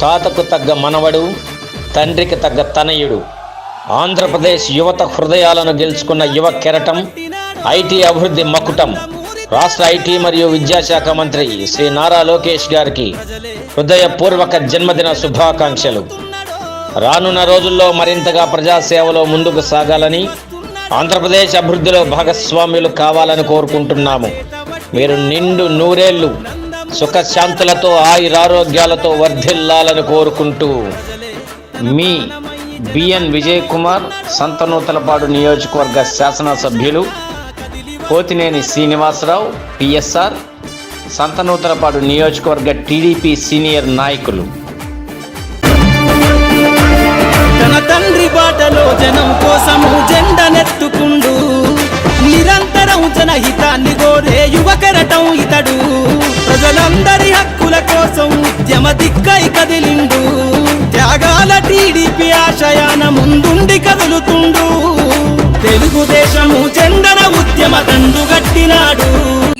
తాతకు తగ్గ మనవడు, తండ్రికి తగ్గ తనయుడు. ఆంధ్రప్రదేశ్ యువత హృదయాలను గెలుచుకున్న యువ కెరటం, ఐటీ అభివృద్ధి మకుటం, రాష్ట్ర ఐటీ మరియు విద్యాశాఖ మంత్రి శ్రీ నారా లోకేష్ గారికి హృదయపూర్వక జన్మదిన శుభాకాంక్షలు. రానున్న రోజుల్లో మరింతగా ప్రజాసేవలో ముందుకు సాగాలని, ఆంధ్రప్రదేశ్ అభివృద్ధిలో భాగస్వామ్యులు కావాలని కోరుకుంటున్నాము. మీరు నిండు నూరేళ్లు సుఖశాంతులతో ఆయురారోగ్యాలతో వర్ధిల్లాలని కోరుకుంటూ మీ బిఎన్ విజయ్ కుమార్, సంతనూతలపాడు నియోజకవర్గ శాసనసభ్యులు, పోతినేని శ్రీనివాసరావు పిఎస్ఆర్, సంతనూతలపాడు నియోజకవర్గ టీడీపీ సీనియర్ నాయకులు. తన తండ్రి బాటలో జనం కోసము జెండనెత్తుకుండు, నిరంతరం జనహితాన్ని కోరే యువ కెరటం ఇతడు. ప్రజలందరి హక్కుల కోసం ఉద్యమ దిక్కై కదిలిండు, త్యాగాల టీడీపీ ఆశయాన ముందుండి కదులుతుండు. తెలుగుదేశము జెండన ఉద్యమ దండు గట్టినాడు.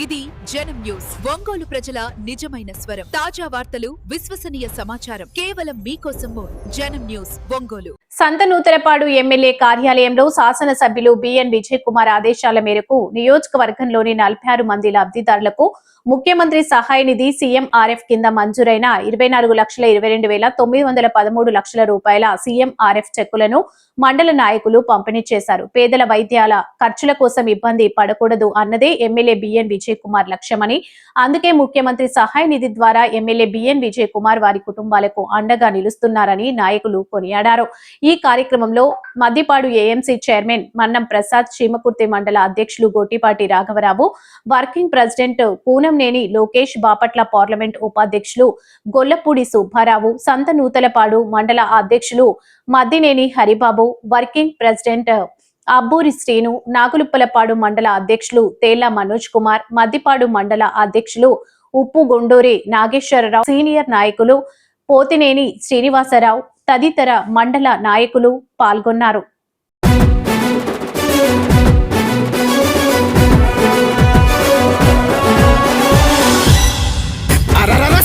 ఇది జనం న్యూస్, ఒంగోలు ప్రజల నిజమైన స్వరం. తాజా వార్తలు, విశ్వసనీయ సమాచారం కేవలం మీకోసం. జనం న్యూస్ ఒంగోలు. సంతనూతలపాడు ఎమ్మెల్యే కార్యాలయంలో శాసనసభ్యులు బిఎన్ విజయ్ కుమార్ ఆదేశాల మేరకు నియోజకవర్గంలోని 46 మంది లబ్ధిదారులకు ముఖ్యమంత్రి సహాయ నిధి సీఎంఆర్ఎఫ్ కింద మంజూరైన 24,22,913 లక్షల రూపాయల సీఎంఆర్ఎఫ్ చెక్కులను మండల నాయకులు పంపిణీ చేశారు. పేదల వైద్యాల ఖర్చుల కోసం ఇబ్బంది పడకూడదు అన్నదే ఎమ్మెల్యే బిఎన్ విజయ్ కుమార్ లక్ష్యమని, అందుకే ముఖ్యమంత్రి సహాయ నిధి ద్వారా ఎమ్మెల్యే బిఎన్ విజయ్ కుమార్ వారి కుటుంబాలకు అండగా నిలుస్తున్నారని నాయకులు కొనియాడారు. ఈ కార్యక్రమంలో మద్దిపాడు ఏఎంసీ చైర్మన్ మన్నం ప్రసాద్, చీమకుర్తి మండల అధ్యక్షులు గోటిపాటి రాఘవరావు, working president Poonamneni Lokesh, Bapatla parliament ఉపాధ్యక్షులు గొల్లపూడి సుబ్బారావు, సంతనూతలపాడు మండల అధ్యక్షులు మద్దినేని హరిబాబు, వర్కింగ్ ప్రెసిడెంట్ అబ్బూరి శ్రీను, నాగులుప్పలపాడు మండల అధ్యక్షులు తేళ్ల మనోజ్ కుమార్, మద్దిపాడు మండల అధ్యక్షులు ఉప్పు గుండూరి నాగేశ్వరరావు, సీనియర్ నాయకులు పోతినేని శ్రీనివాసరావు తదితర మండల నాయకులు పాల్గొన్నారు.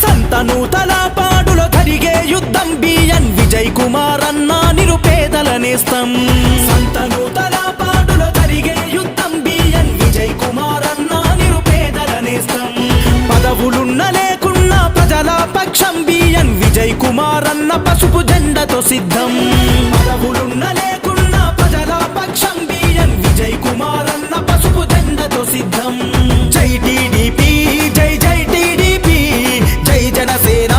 సంతనూతలపాడులో జరిగే యుద్ధం బిఎన్ విజయ్ కుమార్ అన్న నిరుపేదల నేస్తం. సంతనూతలపాడులో జరిగే యుద్ధం బిఎన్ విజయ్ కుమార్ అన్న నిరుపేదల నేస్తం. పదవులున్న లేకున్నా ప్రజల పక్షం బిఎన్ విజయ్ కుమార్ అన్న పసుపు జెండతో సిద్ధం. పదవులున్న లేకున్నా ప్రజల పక్షం బిఎన్ విజయ్ కుమార్ అన్న పసుపు జెండతో సిద్ధం. జై టీడీపీ, జై జై టీడీపీ, జై జనసేన,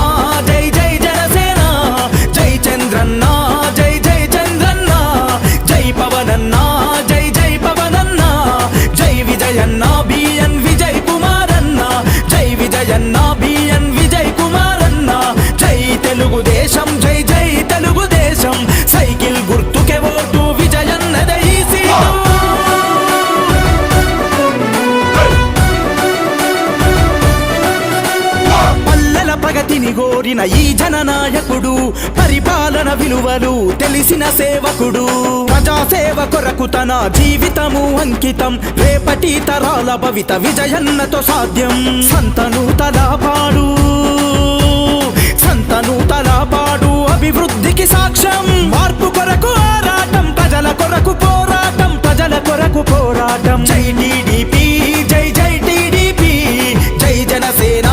జై జై జనసేన, జై చంద్రన్న, జై జై చంద్రన్న, జై పవనన్న, జై జై పవనన్న, జై విజయన్న బిఎన్ విజయ్ కుమార్ అన్న, జై విజయన్న బిఎన్ విజయ్ కుమార్ అన్న, జై తెలుగుదేశం, జై జై తెలుగుదేశం, సైకిల్ గుర్తుకే ఓటు విజయన్నదే ఈ సీటు. ప్రగతిని గోరిన ఈ జననాయకుడు, పరిపాలన విలువలు తెలిసిన సేవకుడు, ప్రజాసేవ కొరకు తన జీవితము అంకితం, రేపటి తరాల భవిత విజయన్నతో సాధ్యం. సంతనూతలపాడు, సంతనూతలపాడు అభివృద్ధికి సాక్ష్యం, మార్పు కొరకు ఆరాటం, ప్రజల కొరకు పోరాటం, ప్రజల కొరకు పోరాటం. జై టీడీపీ, జై జై టీడీపీ, జై జనసేన,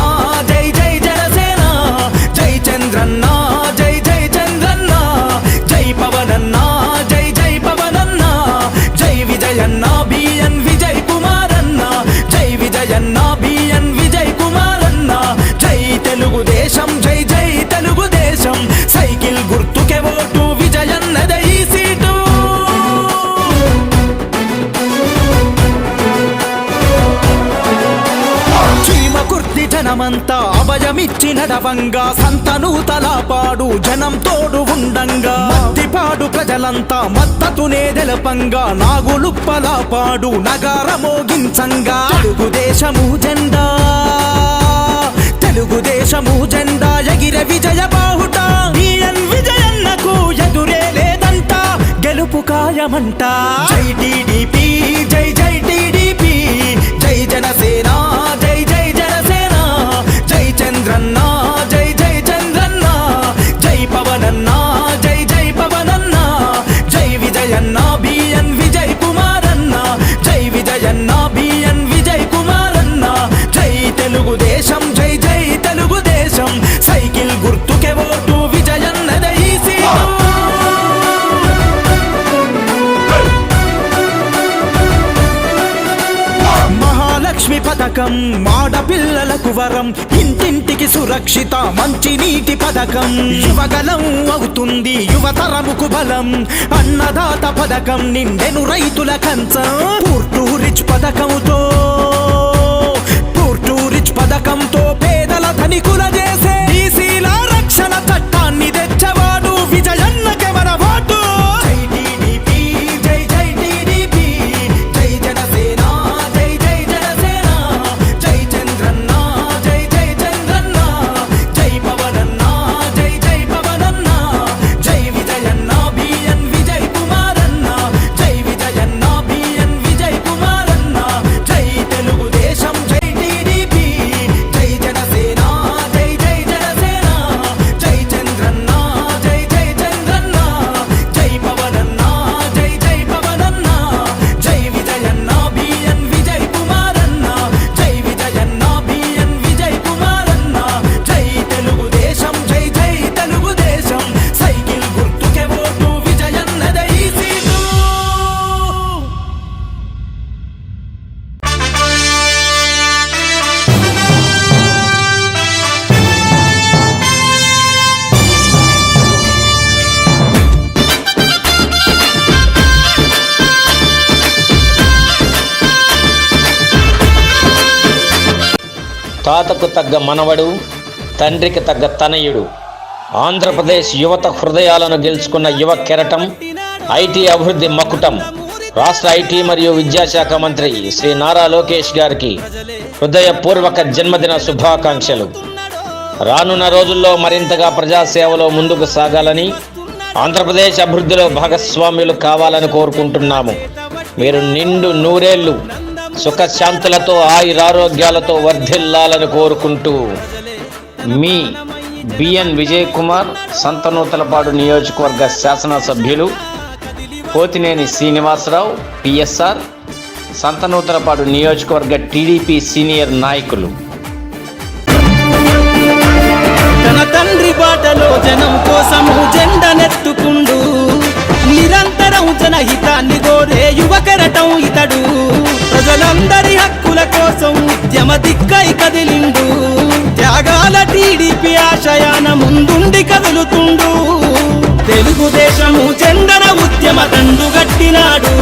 జై జై జనసేన, జై చంద్రన్న, జై జై చంద్రన్న, జై పవనన్న, జై జై పవనన్న, జై విజయన్న బిఎన్ విజయ్ కుమార్ అన్న, జై విజయన్న బిఎన్ విజయ్ కుమార్ అన్న, జై తెలుగుదేశం, జై జై తెలుగుదేశం, సైకిల్ గుర్తుకే ఓటు విజయన్నదే ఈ సీటు. చీమకుర్తి జనమంతా అభయమిచ్చినడవంగా, సంతనూతలపాడు జనం తోడు ఉండంగా, మద్దిపాడు ప్రజలంతా మద్దతునే తెలపంగా, నాగులుప్పలపాడు నగార మోగించంగా. తెలుగుదేశము జెండా, తెలుగుదేశము జెండా ఎగిరే విజయ బాహుట, బిఎన్ విజయన్నకు ఎదురే లేదంట, గెలుపు ఖాయమంట. జై టీడీపీ, జై జై టీడీపీ, జై జనసేన, జై జై జనసేన, జై చంద్రన్న, జై జై చంద్రన్న, పోలవరం ఇంటింటికి సురక్షిత మంచి నీటి పథకం యువగలం అవుతుంది యువతరముకు బలం అన్నదాత పథకం నిండెను రైతుల కంచం పూర్ టు రిచ్ పథకంతో పేదల ధనికుల చేసే బీసీల రక్షణ చట్టాన్ని తెచ్చవాడు విజయన్నకే మన ఓటు జై టీడీపీ జై జై టీడీపీ జై జనసేన జై జై జనసేన జై చంద్రన్న జై జై చంద్రన్న జై పవనన్న జై జై పవనన్న జై విజయన్న బిఎన్ విజయ్ కుమారన్న జై విజయన్న బిఎన్ విజయ్ కుమారన్న జై తెలుగుదేశం జై టీడీపీ జై జనసేన జై జై జనసేన జై చంద్రన్న జై జై చంద్రన్న జై పవనన్న జై జై పవనన్న జై విజయన్న బిఎన్ విజయ్ కుమారన్న జై విజయన్న బిఎన్ విజయ్ కుమారన్న జై తెలుగుదేశం జై జై తెలుగుదేశం సైకిల్ గుర్తుకే ఓటు విజయన్నదే ఈ సీటు తాతకు తగ్గ మనవడు, తండ్రికి తగ్గ తనయుడు. ఆంధ్రప్రదేశ్ యువత హృదయాలను గెలుచుకున్న యువ కెరటం, ఐటీ అభివృద్ధి మకుటం. రాష్ట్ర ఐటీ మరియు విద్యాశాఖ మంత్రి శ్రీ నారా లోకేష్ గారికి హృదయపూర్వక జన్మదిన శుభాకాంక్షలు. రానున్న రోజుల్లో మరింతగా ప్రజాసేవలో ముందుకు సాగాలని, ఆంధ్రప్రదేశ్ అభివృద్ధిలో భాగస్వామ్యులు కావాలని కోరుకుంటున్నాము. మీరు నిండు నూరేళ్లు సుఖశాంతులతో ఆయురారోగ్యాలతో వర్ధిల్లాలని కోరుకుంటూ మీ బిఎన్ విజయ్ కుమార్, సంతనూతలపాడు నియోజకవర్గ శాసనసభ్యులు, పోతినేని శ్రీనివాసరావు పిఎస్ఆర్, సంతనూతలపాడు నియోజకవర్గ టీడీపీ సీనియర్ నాయకులు. తన తండ్రి బాటలో జనం కోసము జెండనెత్తుకుండు నిరంతరం జనహితాన్ని కోరే యువ కెరటం ఇతడు ప్రజలందరి హక్కుల కోసం ఉద్యమ దిక్కై కదిలిండు త్యాగాల టీడీపీ ఆశయాన ముందుండి కదులుతుండు తెలుగుదేశము జెండన ఉద్యమ దండు గట్టినాడు